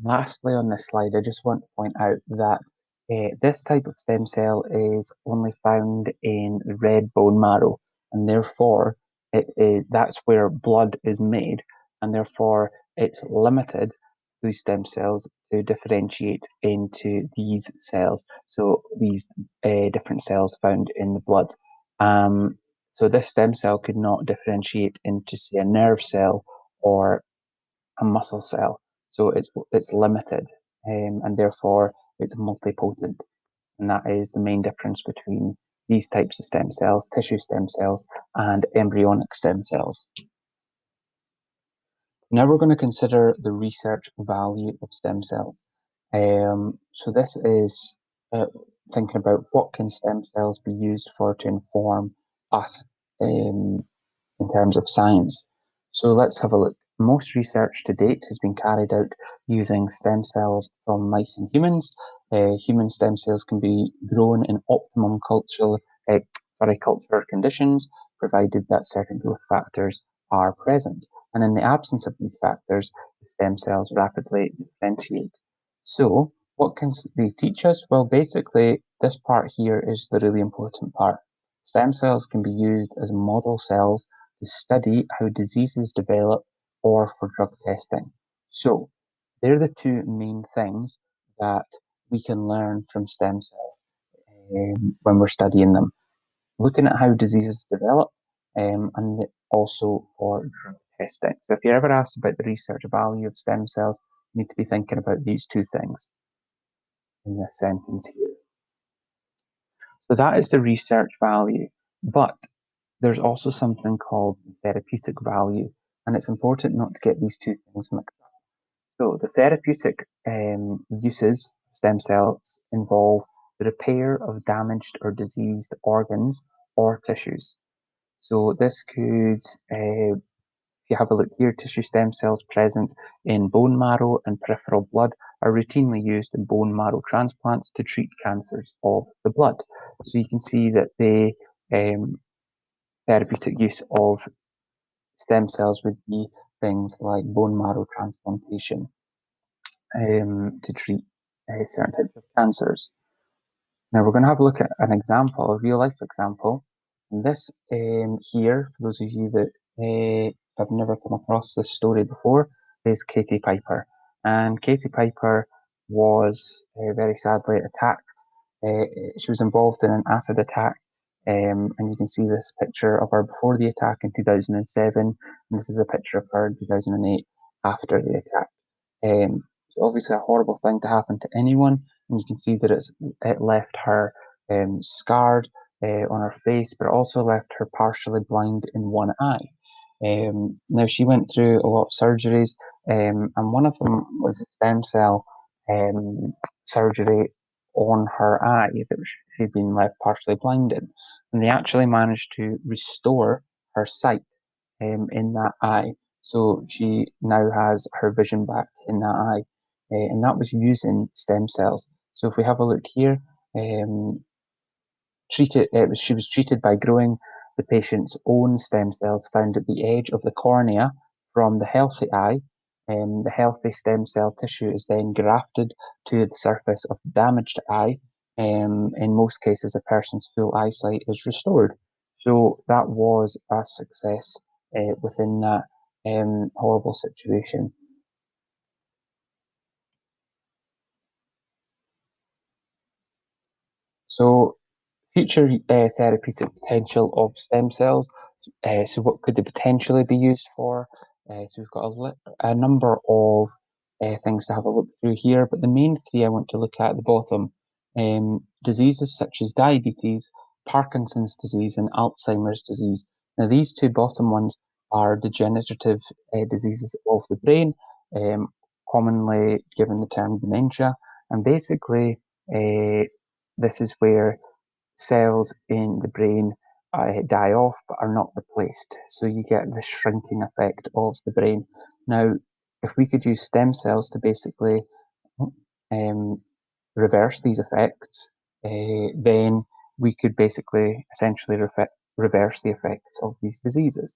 Lastly, on this slide, I just want to point out that this type of stem cell is only found in red bone marrow, and therefore that's where blood is made, and therefore it's limited, these stem cells, to differentiate into these cells. So these different cells found in the blood. So this stem cell could not differentiate into, say, a nerve cell or a muscle cell. So it's limited, and therefore it's multipotent. And that is the main difference between these types of stem cells, tissue stem cells, and embryonic stem cells. Now we're going to consider the research value of stem cells. So this is thinking about what can stem cells be used for to inform us in terms of science. So let's have a look. Most research to date has been carried out using stem cells from mice and humans. Human stem cells can be grown in optimum culture conditions, provided that certain growth factors are present. And in the absence of these factors, the stem cells rapidly differentiate. So, what can they teach us? Well, basically, this part here is the really important part. Stem cells can be used as model cells to study how diseases develop or for drug testing. So, they're the two main things that we can learn from stem cells when we're studying them, looking at how diseases develop and also for drug testing. So, if you're ever asked about the research value of stem cells, you need to be thinking about these two things in this sentence here. So, that is the research value. But there's also something called therapeutic value, and it's important not to get these two things mixed up. So the therapeutic uses of stem cells involve the repair of damaged or diseased organs or tissues. So this could, if you have a look here, tissue stem cells present in bone marrow and peripheral blood are routinely used in bone marrow transplants to treat cancers of the blood. So you can see that the therapeutic use of stem cells would be things like bone marrow transplantation to treat certain types of cancers. Now we're going to have a look at an example, a real life example. And this here, for those of you that have never come across this story before, is Katie Piper. And Katie Piper was very sadly attacked. She was involved in an acid attack, and you can see this picture of her before the attack in 2007, and this is a picture of her in 2008 after the attack. It's obviously a horrible thing to happen to anyone, and you can see that it left her scarred on her face, but also left her partially blind in one eye. Now she went through a lot of surgeries, and one of them was a stem cell surgery on her eye that she'd been left partially blind in, and they actually managed to restore her sight in that eye. So she now has her vision back in that eye, and that was using stem cells. So if we have a look here, she was treated by growing the patient's own stem cells found at the edge of the cornea from the healthy eye. The healthy stem cell tissue is then grafted to the surface of the damaged eye. In most cases, a person's full eyesight is restored. So that was a success within that horrible situation. So future therapeutic potential of stem cells. So what could they potentially be used for? So we've got a number of things to have a look through here, but the main three I want to look at the bottom, diseases such as diabetes, Parkinson's disease, and Alzheimer's disease. Now these two bottom ones are degenerative diseases of the brain, um, commonly given the term dementia, and basically this is where cells in the brain die off but are not replaced. So you get the shrinking effect of the brain. Now, if we could use stem cells to basically um, reverse these effects, then we could basically essentially reverse the effects of these diseases.